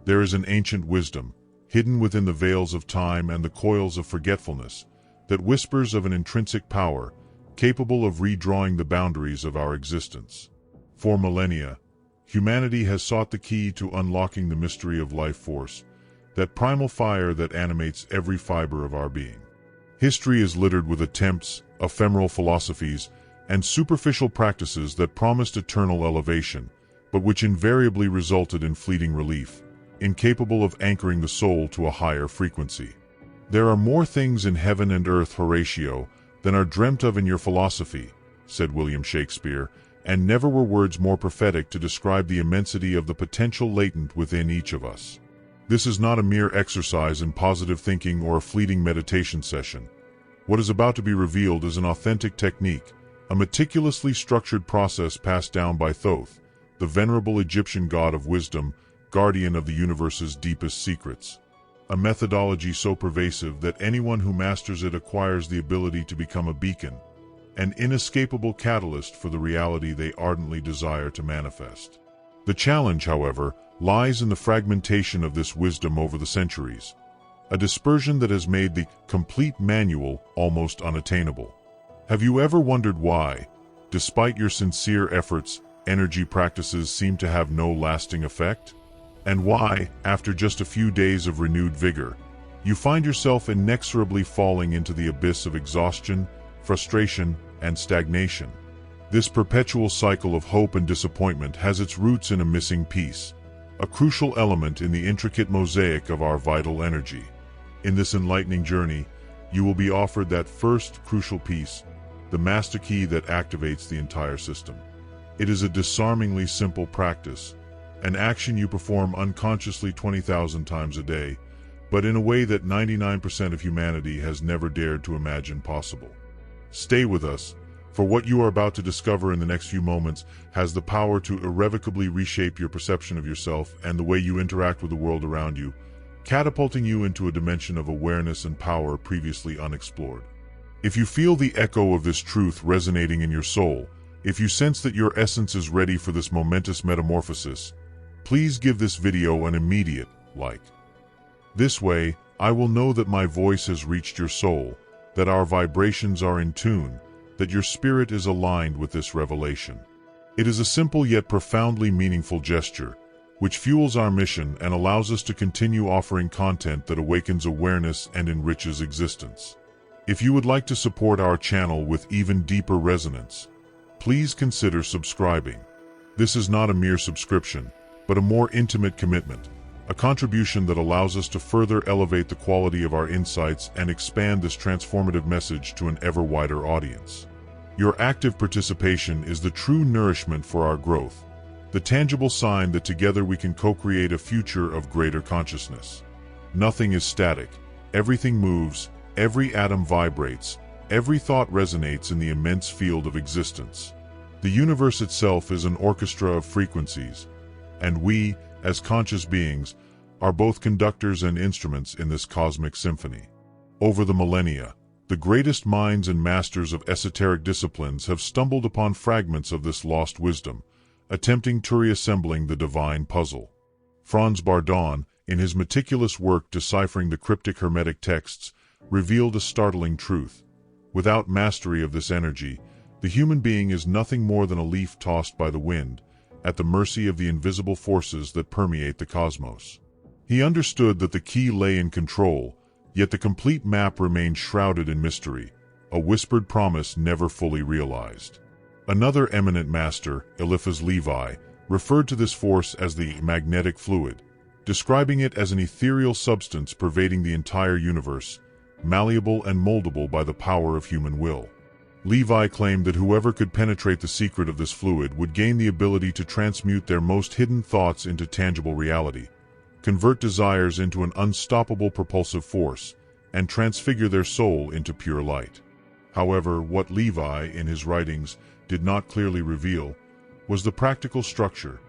There is an ancient wisdom, hidden within the veils of time and the coils of forgetfulness, that whispers of an intrinsic power, capable of redrawing the boundaries of our existence. For millennia, humanity has sought the key to unlocking the mystery of life force, that primal fire that animates every fiber of our being. History is littered with attempts, ephemeral philosophies, and superficial practices that promised eternal elevation, but which invariably resulted in fleeting relief, incapable of anchoring the soul to a higher frequency. There are more things in heaven and earth, Horatio, than are dreamt of in your philosophy, said William Shakespeare, and never were words more prophetic to describe the immensity of the potential latent within each of us. This is not a mere exercise in positive thinking or a fleeting meditation session. What is about to be revealed is an authentic technique, a meticulously structured process passed down by Thoth, the venerable Egyptian god of wisdom, guardian of the universe's deepest secrets. A methodology so pervasive that anyone who masters it acquires the ability to become a beacon, an inescapable catalyst for the reality they ardently desire to manifest. The challenge, however, lies in the fragmentation of this wisdom over the centuries, a dispersion that has made the complete manual almost unattainable. Have you ever wondered why, despite your sincere efforts, energy practices seem to have no lasting effect? And why, after just a few days of renewed vigor, you find yourself inexorably falling into the abyss of exhaustion, frustration, and stagnation? This perpetual cycle of hope and disappointment has its roots in a missing piece, a crucial element in the intricate mosaic of our vital energy. In this enlightening journey, you will be offered that first crucial piece, the master key that activates the entire system. It is a disarmingly simple practice, an action you perform unconsciously 20,000 times a day, but in a way that 99% of humanity has never dared to imagine possible. Stay with us, for what you are about to discover in the next few moments has the power to irrevocably reshape your perception of yourself and the way you interact with the world around you, catapulting you into a dimension of awareness and power previously unexplored. If you feel the echo of this truth resonating in your soul, if you sense that your essence is ready for this momentous metamorphosis, please give this video an immediate like. This way, I will know that my voice has reached your soul, that our vibrations are in tune, that your spirit is aligned with this revelation. It is a simple yet profoundly meaningful gesture, which fuels our mission and allows us to continue offering content that awakens awareness and enriches existence. If you would like to support our channel with even deeper resonance, please consider subscribing. This is not a mere subscription, but a more intimate commitment, a contribution that allows us to further elevate the quality of our insights and expand this transformative message to an ever wider audience. Your active participation is the true nourishment for our growth, the tangible sign that together we can co-create a future of greater consciousness. Nothing is static, everything moves, every atom vibrates, every thought resonates in the immense field of existence. The universe itself is an orchestra of frequencies, and we, as conscious beings, are both conductors and instruments in this cosmic symphony. Over the millennia, the greatest minds and masters of esoteric disciplines have stumbled upon fragments of this lost wisdom, attempting to reassembling the divine puzzle. Franz Bardon, in his meticulous work deciphering the cryptic Hermetic texts, revealed a startling truth. Without mastery of this energy, the human being is nothing more than a leaf tossed by the wind, at the mercy of the invisible forces that permeate the cosmos. He understood that the key lay in control, yet the complete map remained shrouded in mystery, a whispered promise never fully realized. Another eminent master, Eliphas Levi, referred to this force as the magnetic fluid, describing it as an ethereal substance pervading the entire universe, malleable and moldable by the power of human will. Levi claimed that whoever could penetrate the secret of this fluid would gain the ability to transmute their most hidden thoughts into tangible reality, convert desires into an unstoppable propulsive force, and transfigure their soul into pure light. However, what Levi, in his writings, did not clearly reveal was the practical structure,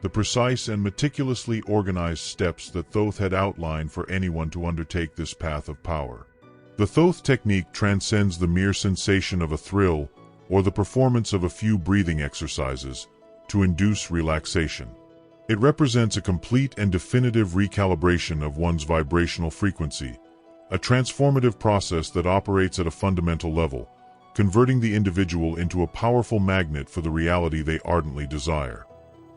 the precise and meticulously organized steps that Thoth had outlined for anyone to undertake this path of power. The Thoth technique transcends the mere sensation of a thrill or the performance of a few breathing exercises to induce relaxation. It represents a complete and definitive recalibration of one's vibrational frequency, a transformative process that operates at a fundamental level, converting the individual into a powerful magnet for the reality they ardently desire.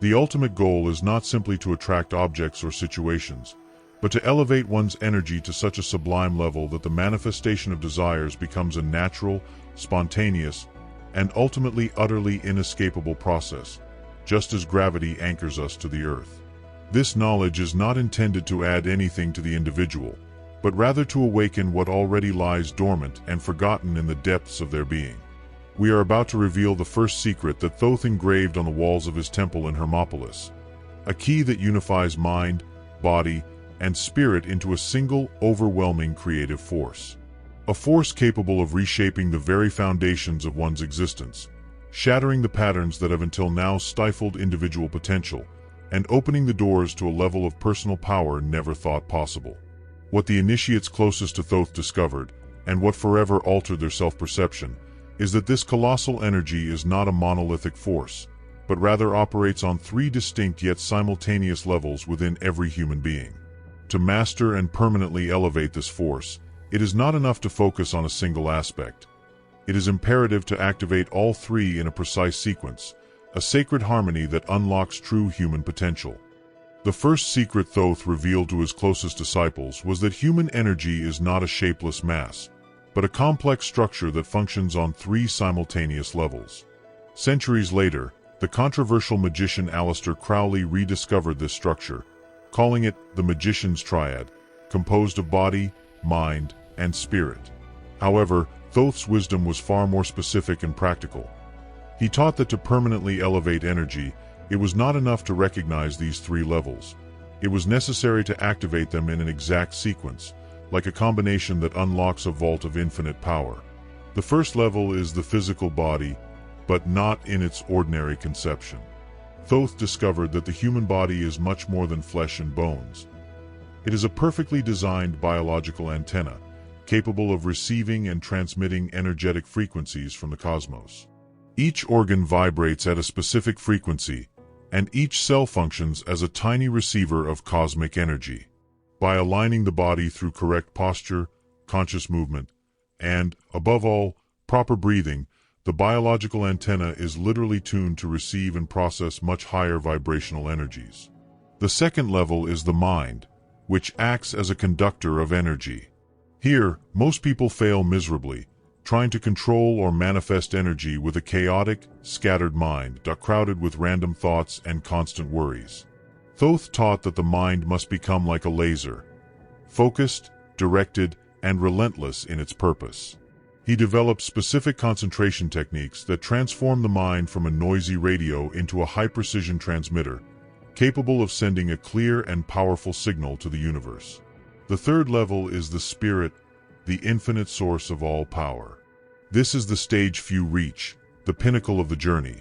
The ultimate goal is not simply to attract objects or situations, but to elevate one's energy to such a sublime level that the manifestation of desires becomes a natural, spontaneous, and ultimately utterly inescapable process, just as gravity anchors us to the earth. This knowledge is not intended to add anything to the individual, but rather to awaken what already lies dormant and forgotten in the depths of their being. We are about to reveal the first secret that Thoth engraved on the walls of his temple in Hermopolis, a key that unifies mind, body, and spirit into a single, overwhelming creative force. A force capable of reshaping the very foundations of one's existence, shattering the patterns that have until now stifled individual potential, and opening the doors to a level of personal power never thought possible. What the initiates closest to Thoth discovered, and what forever altered their self-perception, is that this colossal energy is not a monolithic force, but rather operates on three distinct yet simultaneous levels within every human being. To master and permanently elevate this force, it is not enough to focus on a single aspect. It is imperative to activate all three in a precise sequence, a sacred harmony that unlocks true human potential. The first secret Thoth revealed to his closest disciples was that human energy is not a shapeless mass, but a complex structure that functions on three simultaneous levels. Centuries later, the controversial magician Aleister Crowley rediscovered this structure, calling it the magician's triad, composed of body, mind, and spirit. However, Thoth's wisdom was far more specific and practical. He taught that to permanently elevate energy, it was not enough to recognize these three levels. It was necessary to activate them in an exact sequence, like a combination that unlocks a vault of infinite power. The first level is the physical body, but not in its ordinary conception. Thoth discovered that the human body is much more than flesh and bones. It is a perfectly designed biological antenna, capable of receiving and transmitting energetic frequencies from the cosmos. Each organ vibrates at a specific frequency, and each cell functions as a tiny receiver of cosmic energy. By aligning the body through correct posture, conscious movement, and, above all, proper breathing, the biological antenna is literally tuned to receive and process much higher vibrational energies. The second level is the mind, which acts as a conductor of energy. Here, most people fail miserably, trying to control or manifest energy with a chaotic, scattered mind, crowded with random thoughts and constant worries. Thoth taught that the mind must become like a laser, focused, directed, and relentless in its purpose. He developed specific concentration techniques that transform the mind from a noisy radio into a high-precision transmitter, capable of sending a clear and powerful signal to the universe. The third level is the spirit, the infinite source of all power. This is the stage few reach, the pinnacle of the journey.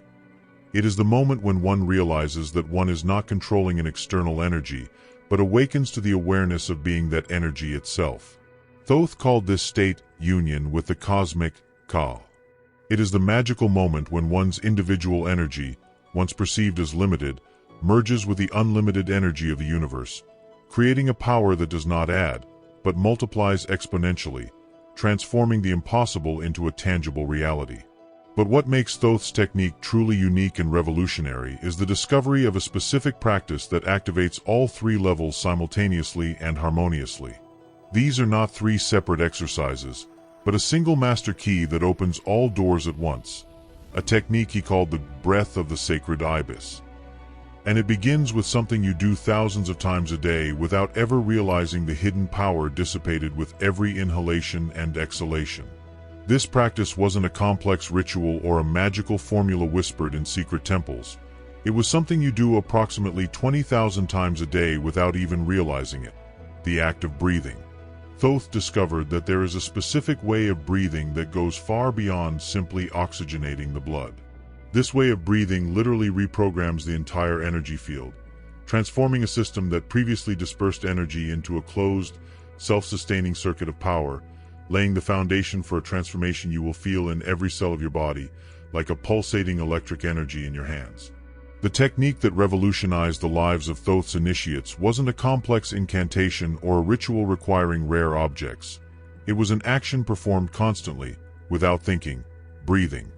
It is the moment when one realizes that one is not controlling an external energy, but awakens to the awareness of being that energy itself. Thoth called this state union with the cosmic Ka. It is the magical moment when one's individual energy, once perceived as limited, merges with the unlimited energy of the universe, creating a power that does not add, but multiplies exponentially, transforming the impossible into a tangible reality. But what makes Thoth's technique truly unique and revolutionary is the discovery of a specific practice that activates all three levels simultaneously and harmoniously. These are not three separate exercises, but a single master key that opens all doors at once, a technique he called the breath of the sacred ibis. And it begins with something you do thousands of times a day without ever realizing the hidden power dissipated with every inhalation and exhalation. This practice wasn't a complex ritual or a magical formula whispered in secret temples. It was something you do approximately 20,000 times a day without even realizing it, the act of breathing. Thoth discovered that there is a specific way of breathing that goes far beyond simply oxygenating the blood. This way of breathing literally reprograms the entire energy field, transforming a system that previously dispersed energy into a closed, self-sustaining circuit of power, laying the foundation for a transformation you will feel in every cell of your body, like a pulsating electric energy in your hands. The technique that revolutionized the lives of Thoth's initiates wasn't a complex incantation or a ritual requiring rare objects. It was an action performed constantly, without thinking, breathing.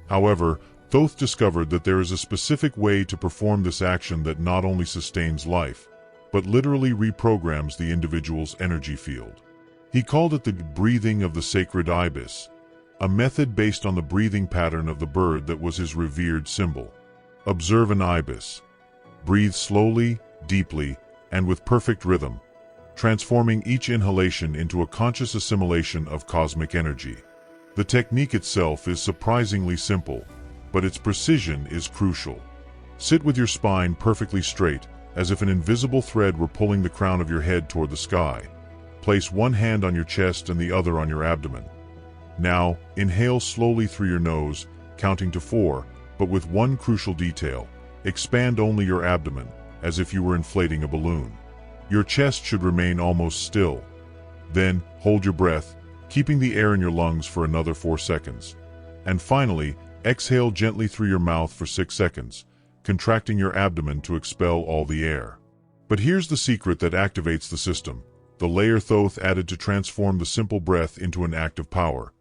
However, Thoth discovered that there is a specific way to perform this action that not only sustains life, but literally reprograms the individual's energy field. He called it the breathing of the sacred ibis, a method based on the breathing pattern of the bird that was his revered symbol. Observe an ibis. Breathe slowly, deeply, and with perfect rhythm, transforming each inhalation into a conscious assimilation of cosmic energy. The technique itself is surprisingly simple, but its precision is crucial. Sit with your spine perfectly straight, as if an invisible thread were pulling the crown of your head toward the sky. Place one hand on your chest and the other on your abdomen. Now, inhale slowly through your nose, counting to 4, but with one crucial detail. Expand only your abdomen, as if you were inflating a balloon. Your chest should remain almost still. Then, hold your breath, keeping the air in your lungs for another 4 seconds. And finally, exhale gently through your mouth for 6 seconds, contracting your abdomen to expel all the air. But here's the secret that activates the system, the layer Thoth added to transform the simple breath into an act of power.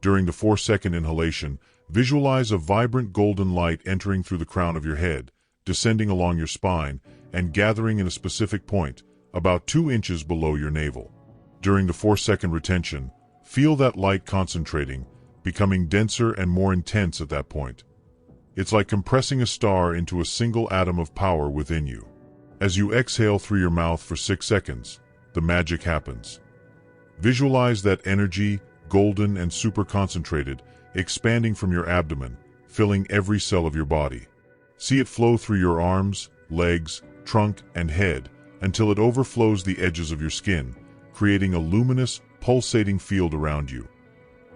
During the 4-second inhalation, visualize a vibrant golden light entering through the crown of your head, descending along your spine, and gathering in a specific point, about 2 inches below your navel. During the 4-second retention, feel that light concentrating, becoming denser and more intense at that point. It's like compressing a star into a single atom of power within you. As you exhale through your mouth for 6 seconds, the magic happens. Visualize that energy, golden and super concentrated, expanding from your abdomen, filling every cell of your body. See it flow through your arms, legs, trunk, and head, until it overflows the edges of your skin, creating a luminous, pulsating field around you.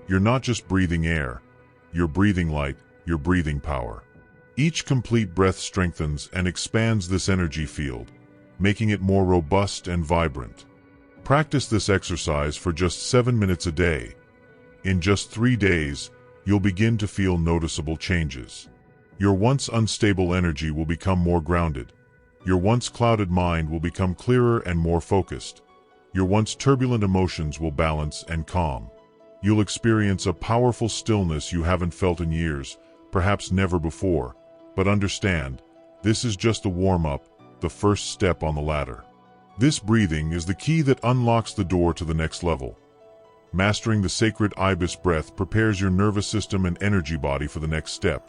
You're not just breathing air, you're breathing light, you're breathing power. Each complete breath strengthens and expands this energy field, making it more robust and vibrant. Practice this exercise for just 7 minutes a day. In just 3 days, you'll begin to feel noticeable changes. Your once unstable energy will become more grounded. Your once clouded mind will become clearer and more focused. Your once turbulent emotions will balance and calm. You'll experience a powerful stillness you haven't felt in years, perhaps never before. But understand, this is just the warm-up, the first step on the ladder. This breathing is the key that unlocks the door to the next level. Mastering the sacred ibis breath prepares your nervous system and energy body for the next step,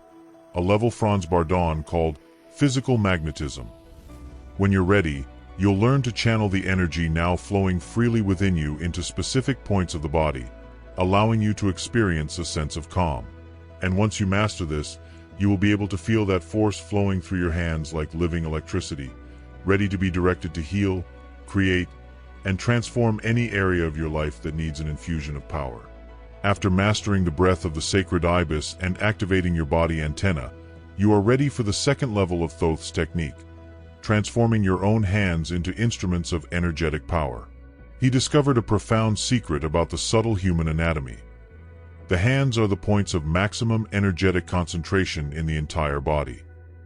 a level Franz Bardon called physical magnetism. When you're ready, you'll learn to channel the energy now flowing freely within you into specific points of the body, allowing you to experience a sense of calm. And once you master this, you will be able to feel that force flowing through your hands like living electricity, ready to be directed to heal, create, and transform any area of your life that needs an infusion of power. After mastering the breath of the sacred ibis and activating your body antenna, you are ready for the second level of Thoth's technique, transforming your own hands into instruments of energetic power. He discovered a profound secret about the subtle human anatomy. The hands are the points of maximum energetic concentration in the entire body.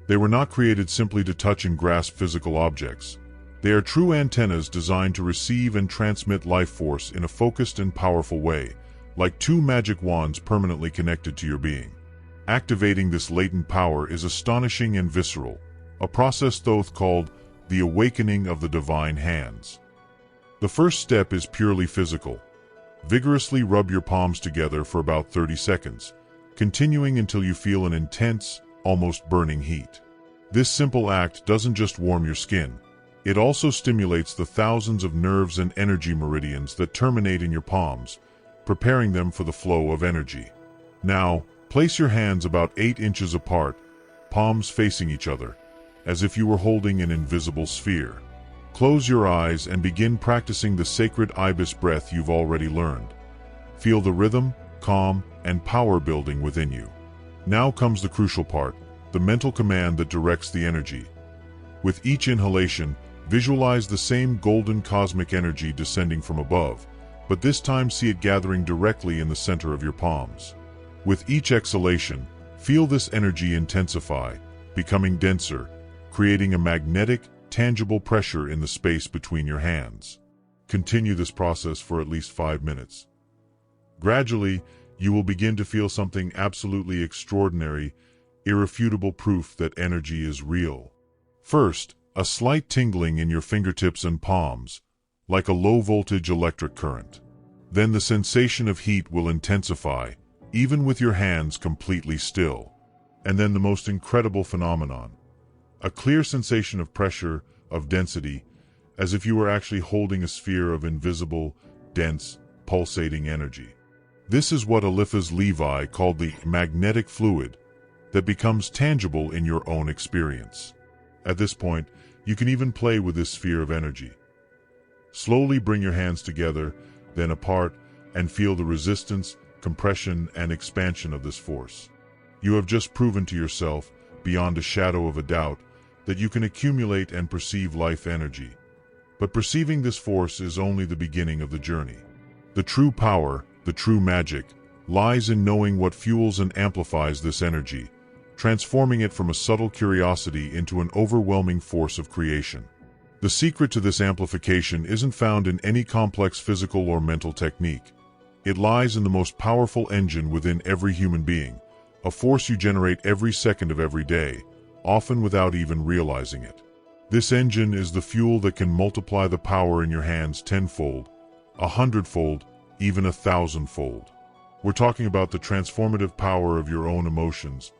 They were not created simply to touch and grasp physical objects. They are true antennas designed to receive and transmit life force in a focused and powerful way, like 2 magic wands permanently connected to your being. Activating this latent power is astonishing and visceral, a process Thoth called the awakening of the divine hands. The first step is purely physical. Vigorously rub your palms together for about 30 seconds, continuing until you feel an intense, almost burning heat. This simple act doesn't just warm your skin, it also stimulates the thousands of nerves and energy meridians that terminate in your palms, preparing them for the flow of energy. Now, place your hands about 8 inches apart, palms facing each other, as if you were holding an invisible sphere. Close your eyes and begin practicing the sacred ibis breath you've already learned. Feel the rhythm, calm, and power building within you. Now comes the crucial part, the mental command that directs the energy. With each inhalation, visualize the same golden cosmic energy descending from above, but this time see it gathering directly in the center of your palms. With each exhalation, feel this energy intensify, becoming denser, creating a magnetic, tangible pressure in the space between your hands. Continue this process for at least 5 minutes. Gradually, you will begin to feel something absolutely extraordinary, irrefutable proof that energy is real. First, a slight tingling in your fingertips and palms, like a low-voltage electric current. Then the sensation of heat will intensify, even with your hands completely still. And then the most incredible phenomenon. A clear sensation of pressure, of density, as if you were actually holding a sphere of invisible, dense, pulsating energy. This is what Eliphas Levi called the magnetic fluid that becomes tangible in your own experience. At this point, you can even play with this sphere of energy. Slowly bring your hands together, then apart, and feel the resistance, compression, and expansion of this force. You have just proven to yourself, beyond a shadow of a doubt, that you can accumulate and perceive life energy. But perceiving this force is only the beginning of the journey. The true power, the true magic, lies in knowing what fuels and amplifies this energy, transforming it from a subtle curiosity into an overwhelming force of creation. The secret to this amplification isn't found in any complex physical or mental technique. It lies in the most powerful engine within every human being, a force you generate every second of every day, often without even realizing it. This engine is the fuel that can multiply the power in your hands 10-fold, 100-fold, even 1,000-fold. We're talking about the transformative power of your own emotions,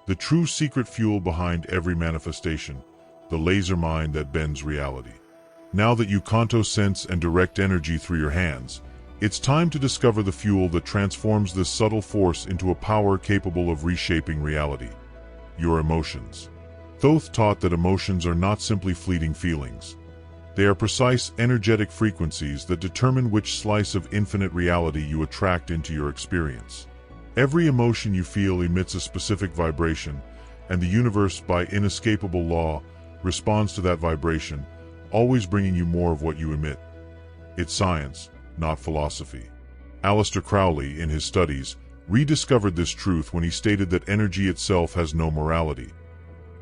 the true secret fuel behind every manifestation, the laser mind that bends reality. Now that you canto sense and direct energy through your hands, it's time to discover the fuel that transforms this subtle force into a power capable of reshaping reality: your emotions. Thoth taught that emotions are not simply fleeting feelings. They are precise, energetic frequencies that determine which slice of infinite reality you attract into your experience. Every emotion you feel emits a specific vibration, and the universe, by inescapable law, responds to that vibration, always bringing you more of what you emit. It's science, not philosophy. Aleister Crowley, in his studies, rediscovered this truth when he stated that energy itself has no morality.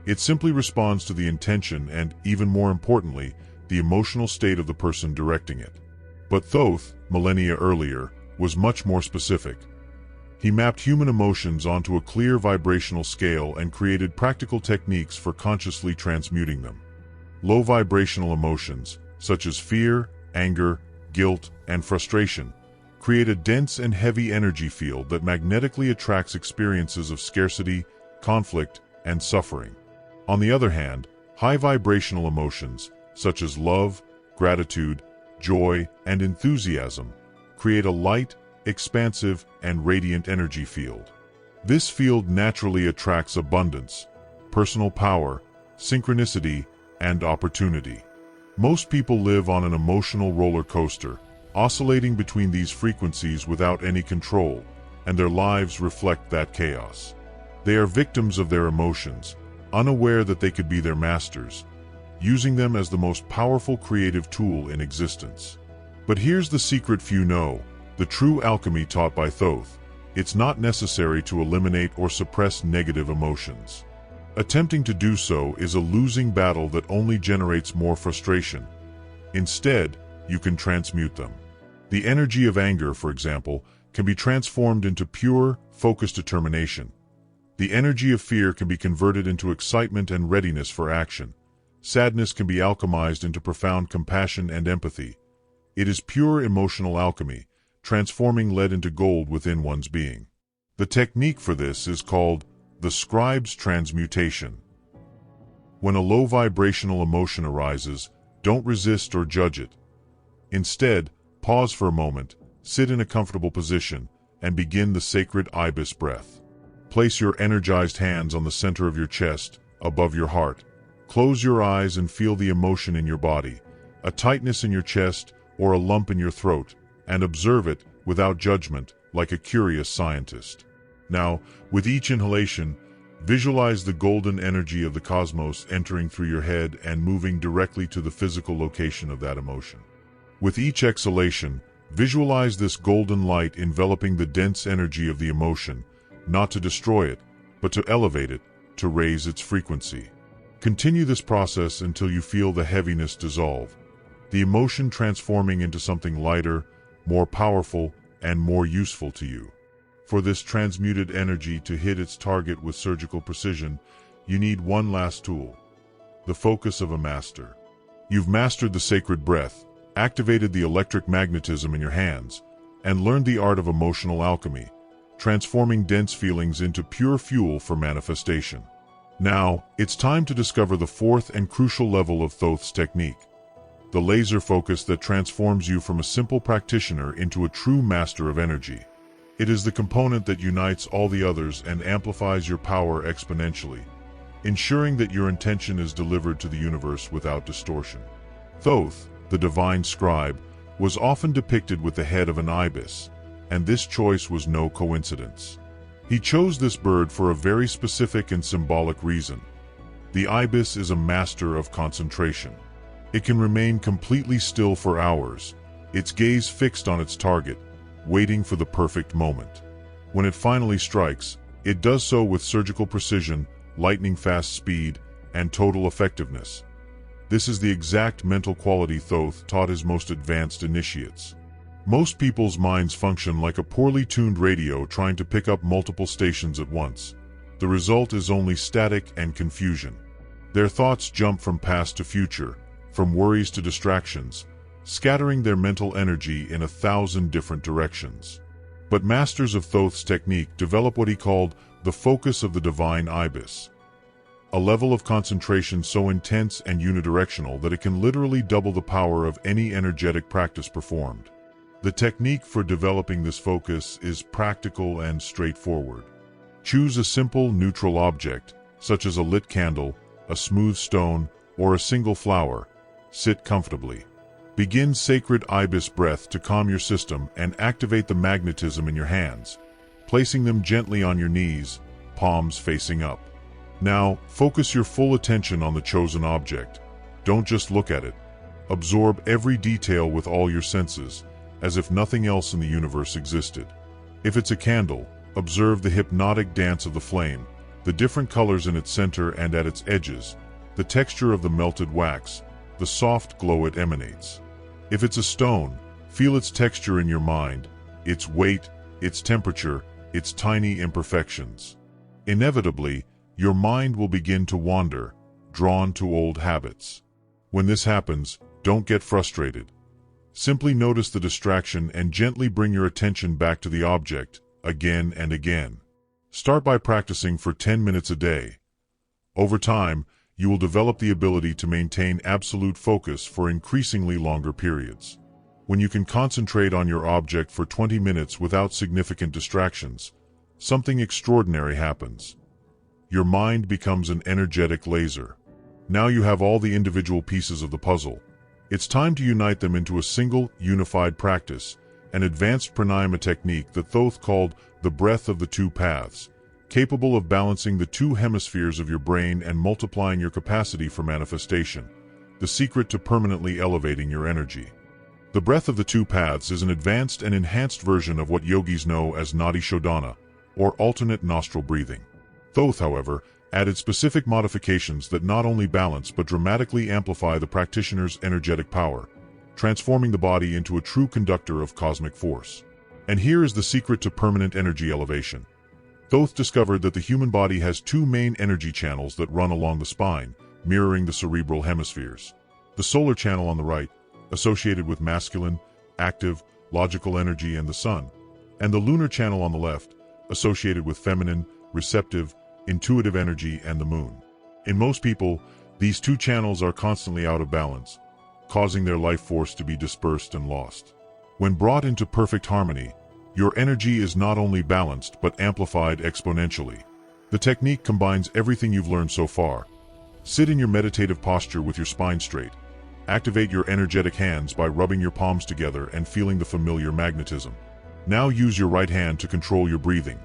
It simply responds to the intention and, even more importantly, the emotional state of the person directing it. But Thoth, millennia earlier, was much more specific. He mapped human emotions onto a clear vibrational scale and created practical techniques for consciously transmuting them. Low vibrational emotions, such as fear, anger, guilt, and frustration, create a dense and heavy energy field that magnetically attracts experiences of scarcity, conflict, and suffering. On the other hand, high vibrational emotions, such as love, gratitude, joy, and enthusiasm, create a light, expansive, and radiant energy field. This field naturally attracts abundance, personal power, synchronicity, and opportunity. Most people live on an emotional roller coaster, oscillating between these frequencies without any control, and their lives reflect that chaos. They are victims of their emotions, unaware that they could be their masters, using them as the most powerful creative tool in existence. But here's the secret few know, the true alchemy taught by Thoth: it's not necessary to eliminate or suppress negative emotions. Attempting to do so is a losing battle that only generates more frustration. Instead, you can transmute them. The energy of anger, for example, can be transformed into pure, focused determination. The energy of fear can be converted into excitement and readiness for action. Sadness can be alchemized into profound compassion and empathy. It is pure emotional alchemy, transforming lead into gold within one's being. The technique for this is called the scribe's transmutation. When a low vibrational emotion arises, don't resist or judge it. Instead, pause for a moment, sit in a comfortable position, and begin the sacred ibis breath. Place your energized hands on the center of your chest, above your heart. Close your eyes and feel the emotion in your body, a tightness in your chest or a lump in your throat, and observe it without judgment, like a curious scientist. Now, with each inhalation, visualize the golden energy of the cosmos entering through your head and moving directly to the physical location of that emotion. With each exhalation, visualize this golden light enveloping the dense energy of the emotion, not to destroy it, but to elevate it, to raise its frequency. Continue this process until you feel the heaviness dissolve, the emotion transforming into something lighter, more powerful, and more useful to you. For this transmuted energy to hit its target with surgical precision, you need one last tool: the focus of a master. You've mastered the sacred breath, activated the electric magnetism in your hands, and learned the art of emotional alchemy, transforming dense feelings into pure fuel for manifestation. Now, it's time to discover the fourth and crucial level of Thoth's technique: the laser focus that transforms you from a simple practitioner into a true master of energy. It is the component that unites all the others and amplifies your power exponentially, ensuring that your intention is delivered to the universe without distortion. Thoth, the divine scribe, was often depicted with the head of an ibis, and this choice was no coincidence. He chose this bird for a very specific and symbolic reason. The ibis is a master of concentration. It can remain completely still for hours, its gaze fixed on its target, waiting for the perfect moment. When it finally strikes, it does so with surgical precision, lightning-fast speed, and total effectiveness. This is the exact mental quality Thoth taught his most advanced initiates. Most people's minds function like a poorly tuned radio trying to pick up multiple stations at once. The result is only static and confusion. Their thoughts jump from past to future, from worries to distractions, scattering their mental energy in 1,000 different directions. But masters of Thoth's technique develop what he called the focus of the divine ibis, a level of concentration so intense and unidirectional that it can literally double the power of any energetic practice performed. The technique for developing this focus is practical and straightforward. Choose a simple, neutral object, such as a lit candle, a smooth stone, or a single flower. Sit comfortably. Begin sacred ibis breath to calm your system and activate the magnetism in your hands, placing them gently on your knees, palms facing up. Now, focus your full attention on the chosen object. Don't just look at it. Absorb every detail with all your senses, as if nothing else in the universe existed. If it's a candle, observe the hypnotic dance of the flame, the different colors in its center and at its edges, the texture of the melted wax, the soft glow it emanates. If it's a stone, feel its texture in your mind, its weight, its temperature, its tiny imperfections. Inevitably, your mind will begin to wander, drawn to old habits. When this happens, don't get frustrated. Simply notice the distraction and gently bring your attention back to the object, again and again. Start by practicing for 10 minutes a day. Over time, you will develop the ability to maintain absolute focus for increasingly longer periods. When you can concentrate on your object for 20 minutes without significant distractions, something extraordinary happens. Your mind becomes an energetic laser. Now you have all the individual pieces of the puzzle. It's time to unite them into a single, unified practice, an advanced pranayama technique that Thoth called the breath of the two paths, capable of balancing the two hemispheres of your brain and multiplying your capacity for manifestation, the secret to permanently elevating your energy. The breath of the two paths is an advanced and enhanced version of what yogis know as nadi shodhana, or alternate nostril breathing. Thoth, however, added specific modifications that not only balance but dramatically amplify the practitioner's energetic power, transforming the body into a true conductor of cosmic force. And here is the secret to permanent energy elevation. Thoth discovered that the human body has two main energy channels that run along the spine, mirroring the cerebral hemispheres. The solar channel on the right, associated with masculine, active, logical energy and the sun, and the lunar channel on the left, associated with feminine, receptive, intuitive energy and the moon. In most people, these two channels are constantly out of balance, causing their life force to be dispersed and lost. When brought into perfect harmony, your energy is not only balanced but amplified exponentially. The technique combines everything you've learned so far. Sit in your meditative posture with your spine straight. Activate your energetic hands by rubbing your palms together and feeling the familiar magnetism. Now use your right hand to control your breathing.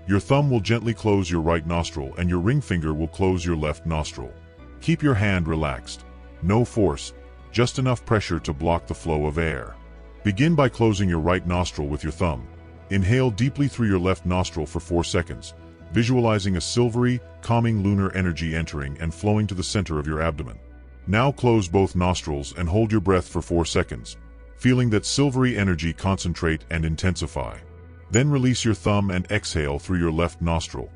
Your thumb will gently close your right nostril and your ring finger will close your left nostril. Keep your hand relaxed. No force, just enough pressure to block the flow of air. Begin by closing your right nostril with your thumb. Inhale deeply through your left nostril for 4 seconds, visualizing a silvery, calming lunar energy entering and flowing to the center of your abdomen. Now close both nostrils and hold your breath for 4 seconds, feeling that silvery energy concentrate and intensify. Then release your thumb and exhale through your left nostril.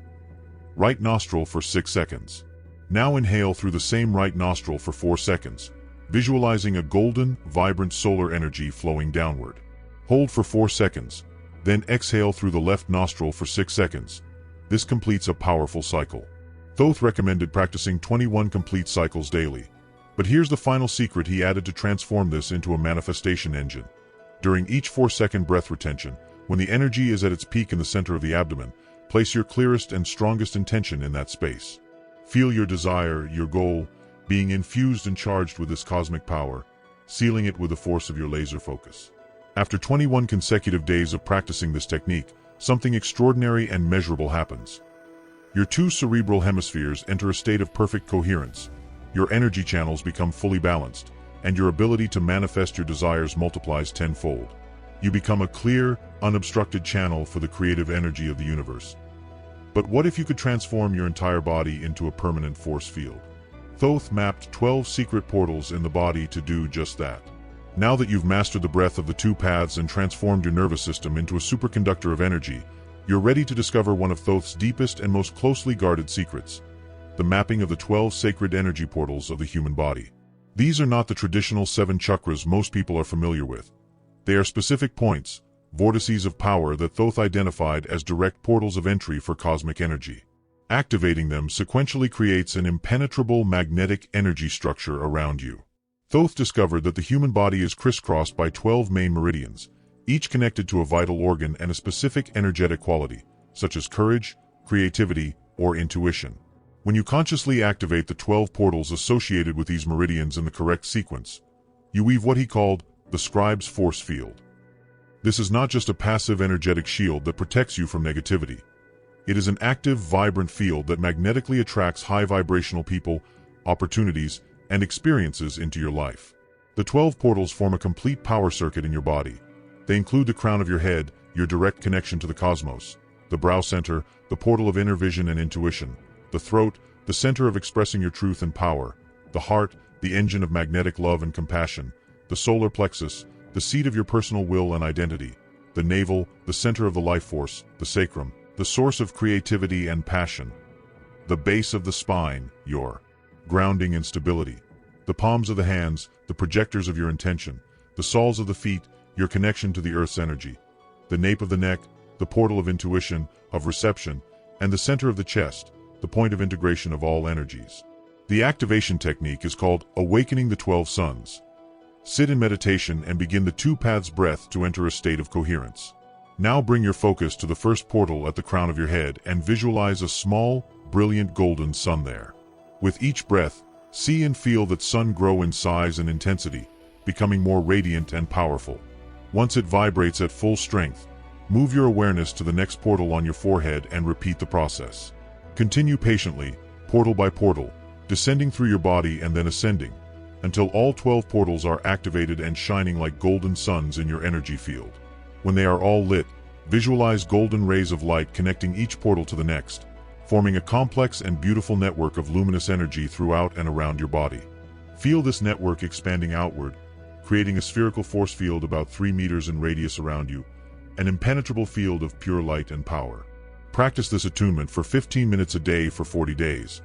Right nostril for 6 seconds. Now inhale through the same right nostril for 4 seconds, visualizing a golden, vibrant solar energy flowing downward. Hold for 4 seconds, then exhale through the left nostril for 6 seconds. This completes a powerful cycle. Thoth recommended practicing 21 complete cycles daily. But here's the final secret he added to transform this into a manifestation engine. During each 4-second breath retention, when the energy is at its peak in the center of the abdomen, place your clearest and strongest intention in that space. Feel your desire, your goal, being infused and charged with this cosmic power, sealing it with the force of your laser focus. After 21 consecutive days of practicing this technique, something extraordinary and measurable happens. Your 2 cerebral hemispheres enter a state of perfect coherence. Your energy channels become fully balanced, and your ability to manifest your desires multiplies tenfold. You become a clear, unobstructed channel for the creative energy of the universe. But what if you could transform your entire body into a permanent force field? Thoth mapped 12 secret portals in the body to do just that. Now that you've mastered the breath of the 2 paths and transformed your nervous system into a superconductor of energy, you're ready to discover one of Thoth's deepest and most closely guarded secrets: the mapping of the 12 sacred energy portals of the human body. These are not the traditional 7 chakras most people are familiar with. They are specific points, vortices of power that Thoth identified as direct portals of entry for cosmic energy. Activating them sequentially creates an impenetrable magnetic energy structure around you. Thoth discovered that the human body is crisscrossed by 12 main meridians, each connected to a vital organ and a specific energetic quality, such as courage, creativity, or intuition. When you consciously activate the 12 portals associated with these meridians in the correct sequence, you weave what he called the scribe's force field. This is not just a passive energetic shield that protects you from negativity. It is an active, vibrant field that magnetically attracts high vibrational people, opportunities, and experiences into your life. The 12 portals form a complete power circuit in your body. They include the crown of your head, your direct connection to the cosmos; the brow center, the portal of inner vision and intuition; the throat, the center of expressing your truth and power; the heart, the engine of magnetic love and compassion; the solar plexus, the seat of your personal will and identity; the navel, the center of the life force; the sacrum, the source of creativity and passion; the base of the spine, your grounding and stability; the palms of the hands, the projectors of your intention; the soles of the feet, your connection to the earth's energy; the nape of the neck, the portal of intuition, of reception; and the center of the chest, the point of integration of all energies. The activation technique is called awakening the 12 suns. Sit in meditation and begin the 2 paths breath to enter a state of coherence. Now bring your focus to the first portal at the crown of your head and visualize a small, brilliant golden sun there. With each breath, see and feel that sun grow in size and intensity, becoming more radiant and powerful. Once it vibrates at full strength, move your awareness to the next portal on your forehead and repeat the process. Continue patiently, portal by portal, descending through your body and then ascending, until all 12 portals are activated and shining like golden suns in your energy field. When they are all lit, visualize golden rays of light connecting each portal to the next, forming a complex and beautiful network of luminous energy throughout and around your body. Feel this network expanding outward, creating a spherical force field about 3 meters in radius around you, an impenetrable field of pure light and power. Practice this attunement for 15 minutes a day for 40 days.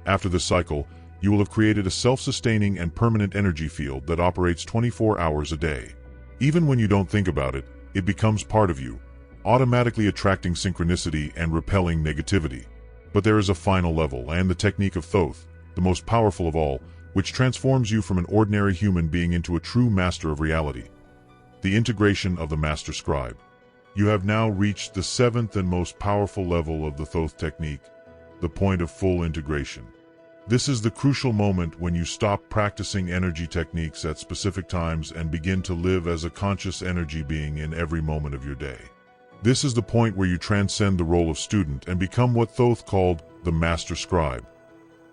After this cycle, you will have created a self-sustaining and permanent energy field that operates 24 hours a day. Even when you don't think about it, it becomes part of you, automatically attracting synchronicity and repelling negativity. But there is a final level, and the technique of Thoth, the most powerful of all, which transforms you from an ordinary human being into a true master of reality. The integration of the master scribe. You have now reached the 7th and most powerful level of the Thoth technique, the point of full integration. This is the crucial moment when you stop practicing energy techniques at specific times and begin to live as a conscious energy being in every moment of your day. This is the point where you transcend the role of student and become what Thoth called the master scribe.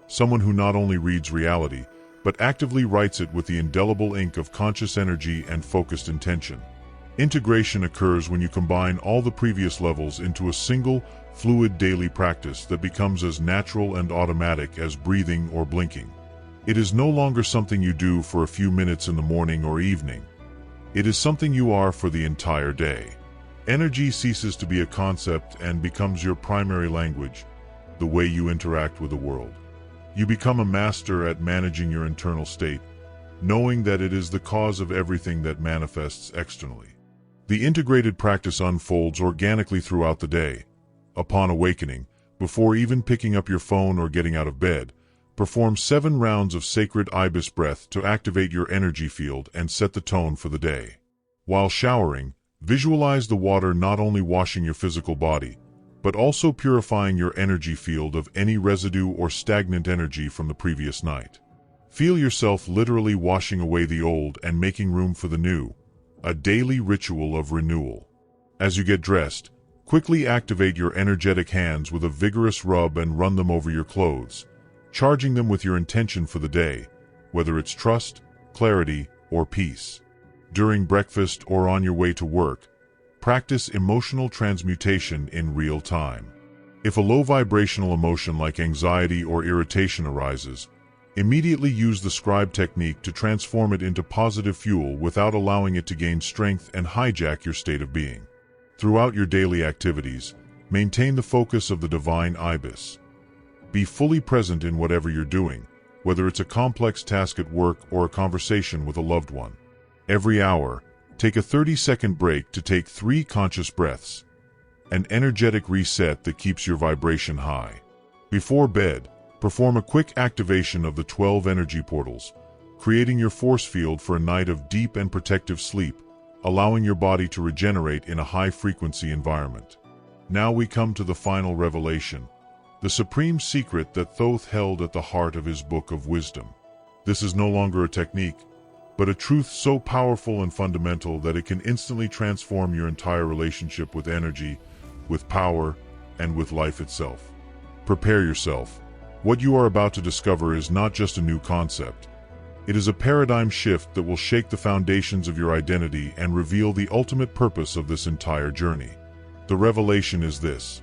Someone who not only reads reality, but actively writes it with the indelible ink of conscious energy and focused intention. Integration occurs when you combine all the previous levels into a single, fluid daily practice that becomes as natural and automatic as breathing or blinking. It is no longer something you do for a few minutes in the morning or evening. It is something you are for the entire day. Energy ceases to be a concept and becomes your primary language, the way you interact with the world. You become a master at managing your internal state, knowing that it is the cause of everything that manifests externally. The integrated practice unfolds organically throughout the day. Upon awakening, before even picking up your phone or getting out of bed, perform 7 rounds of sacred ibis breath to activate your energy field and set the tone for the day. While showering, visualize the water not only washing your physical body, but also purifying your energy field of any residue or stagnant energy from the previous night. Feel yourself literally washing away the old and making room for the new, a daily ritual of renewal. As you get dressed, quickly activate your energetic hands with a vigorous rub and run them over your clothes, charging them with your intention for the day, whether it's trust, clarity, or peace. During breakfast or on your way to work, practice emotional transmutation in real time. If a low vibrational emotion like anxiety or irritation arises, immediately use the scribe technique to transform it into positive fuel without allowing it to gain strength and hijack your state of being. Throughout your daily activities, maintain the focus of the divine ibis. Be fully present in whatever you're doing, whether it's a complex task at work or a conversation with a loved one. Every hour, take a 30-second break to take 3 conscious breaths, an energetic reset that keeps your vibration high. Before bed, perform a quick activation of the 12 energy portals, creating your force field for a night of deep and protective sleep, allowing your body to regenerate in a high-frequency environment. Now we come to the final revelation, the supreme secret that Thoth held at the heart of his book of wisdom. This is no longer a technique, but a truth so powerful and fundamental that it can instantly transform your entire relationship with energy, with power, and with life itself. Prepare yourself. What you are about to discover is not just a new concept. It is a paradigm shift that will shake the foundations of your identity and reveal the ultimate purpose of this entire journey. The revelation is this: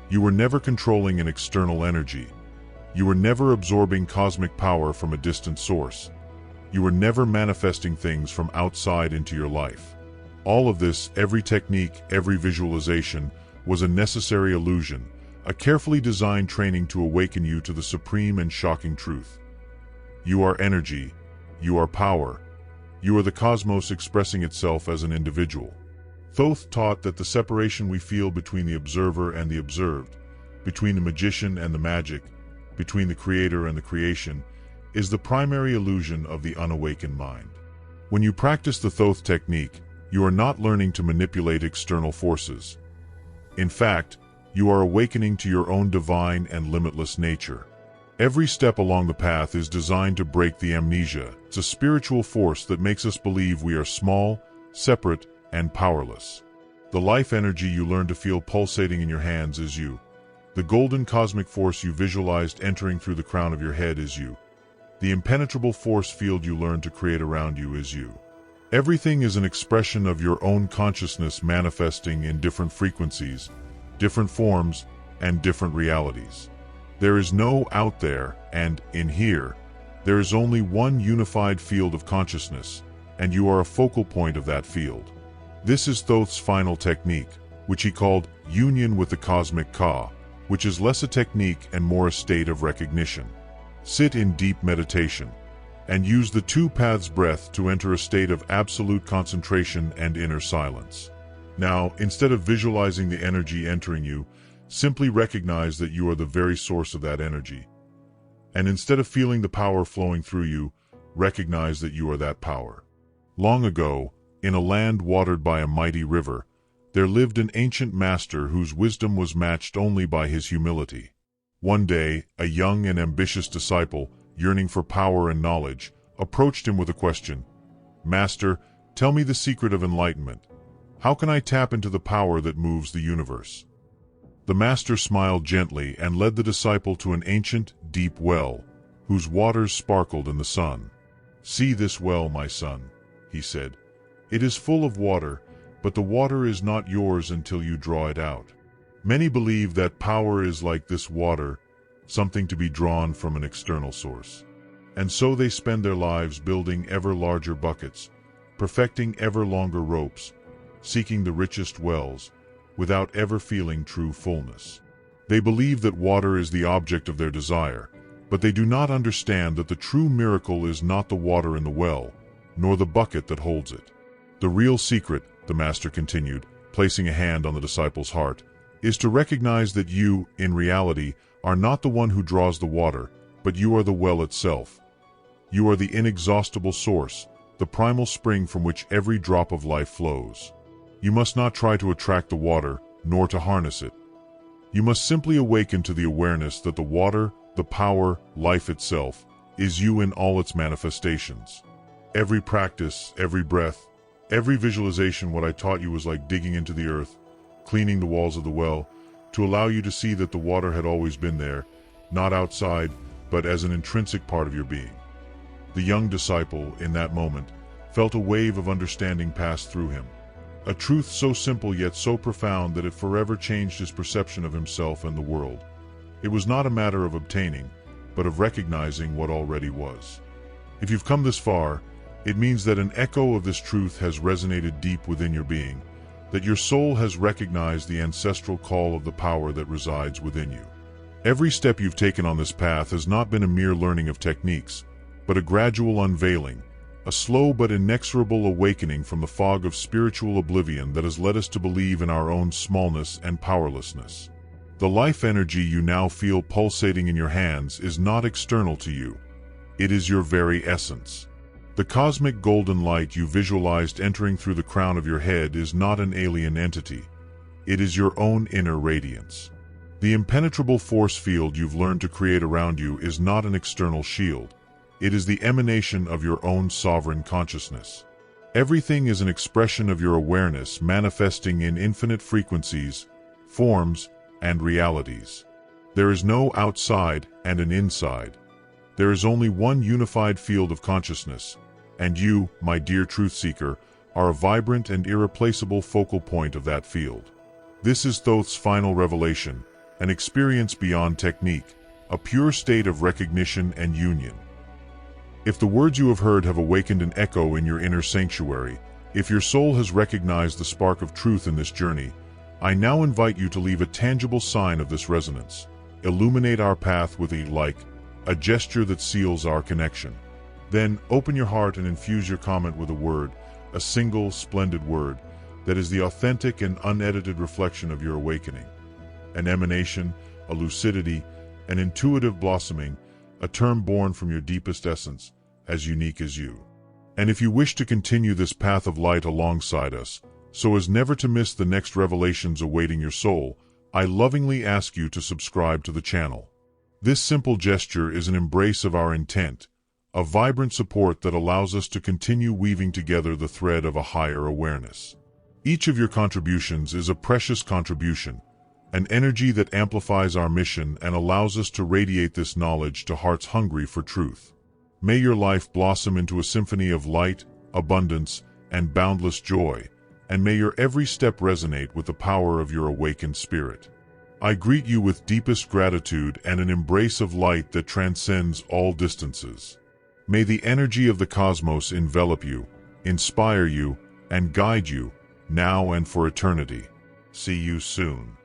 you were never controlling an external energy. You were never absorbing cosmic power from a distant source. You were never manifesting things from outside into your life. All of this, every technique, every visualization, was a necessary illusion, a carefully designed training to awaken you to the supreme and shocking truth. You are energy. You are power. You are the cosmos expressing itself as an individual. Thoth taught that the separation we feel between the observer and the observed, between the magician and the magic, between the creator and the creation, is the primary illusion of the unawakened mind. When you practice the Thoth technique, you are not learning to manipulate external forces. In fact, you are awakening to your own divine and limitless nature. Every step along the path is designed to break the amnesia. It's a spiritual force that makes us believe we are small, separate, and powerless. The life energy you learn to feel pulsating in your hands is you. The golden cosmic force you visualized entering through the crown of your head is you. The impenetrable force field you learn to create around you is you. Everything is an expression of your own consciousness manifesting in different frequencies, different forms, and different realities. There is no out there and in here. There is only one unified field of consciousness, and you are a focal point of that field. This is Thoth's final technique, which he called union with the cosmic Ka, which is less a technique and more a state of recognition. Sit in deep meditation, and use the 2 paths breath to enter a state of absolute concentration and inner silence. Now, instead of visualizing the energy entering you, simply recognize that you are the very source of that energy. And instead of feeling the power flowing through you, recognize that you are that power. Long ago, in a land watered by a mighty river, there lived an ancient master whose wisdom was matched only by his humility. One day, a young and ambitious disciple, yearning for power and knowledge, approached him with a question. "Master, tell me the secret of enlightenment. How can I tap into the power that moves the universe?" The master smiled gently and led the disciple to an ancient, deep well, whose waters sparkled in the sun. "See this well, my son," he said. "It is full of water, but the water is not yours until you draw it out. Many believe that power is like this water, something to be drawn from an external source. And so they spend their lives building ever larger buckets, perfecting ever longer ropes, seeking the richest wells, without ever feeling true fullness. They believe that water is the object of their desire, but they do not understand that the true miracle is not the water in the well, nor the bucket that holds it. The real secret, the Master continued, placing a hand on the disciple's heart, is to recognize that you, in reality, are not the one who draws the water, but you are the well itself. You are the inexhaustible source, the primal spring from which every drop of life flows. You must not try to attract the water, nor to harness it. You must simply awaken to the awareness that the water, the power, life itself, is you in all its manifestations. Every practice, every breath, every visualization, what I taught you was like digging into the earth, cleaning the walls of the well, to allow you to see that the water had always been there, not outside, but as an intrinsic part of your being. The young disciple, in that moment, felt a wave of understanding pass through him. A truth so simple yet so profound that it forever changed his perception of himself and the world. It was not a matter of obtaining, but of recognizing what already was. If you've come this far, it means that an echo of this truth has resonated deep within your being, that your soul has recognized the ancestral call of the power that resides within you. Every step you've taken on this path has not been a mere learning of techniques, but a gradual unveiling, a slow but inexorable awakening from the fog of spiritual oblivion that has led us to believe in our own smallness and powerlessness. The life energy you now feel pulsating in your hands is not external to you. It is your very essence. The cosmic golden light you visualized entering through the crown of your head is not an alien entity. It is your own inner radiance. The impenetrable force field you've learned to create around you is not an external shield. It is the emanation of your own sovereign consciousness. Everything is an expression of your awareness manifesting in infinite frequencies, forms, and realities. There is no outside and an inside. There is only one unified field of consciousness, and you, my dear truth seeker, are a vibrant and irreplaceable focal point of that field. This is Thoth's final revelation, an experience beyond technique, a pure state of recognition and union. If the words you have heard have awakened an echo in your inner sanctuary, if your soul has recognized the spark of truth in this journey, I now invite you to leave a tangible sign of this resonance. Illuminate our path with a gesture that seals our connection. Then open your heart and infuse your comment with a word, a single, splendid word, that is the authentic and unedited reflection of your awakening. An emanation, a lucidity, an intuitive blossoming, a term born from your deepest essence, as unique as you. And if you wish to continue this path of light alongside us, so as never to miss the next revelations awaiting your soul, I lovingly ask you to subscribe to the channel. This simple gesture is an embrace of our intent, a vibrant support that allows us to continue weaving together the thread of a higher awareness. Each of your contributions is a precious contribution, an energy that amplifies our mission and allows us to radiate this knowledge to hearts hungry for truth. May your life blossom into a symphony of light, abundance, and boundless joy, and may your every step resonate with the power of your awakened spirit. I greet you with deepest gratitude and an embrace of light that transcends all distances. May the energy of the cosmos envelop you, inspire you, and guide you, now and for eternity. See you soon.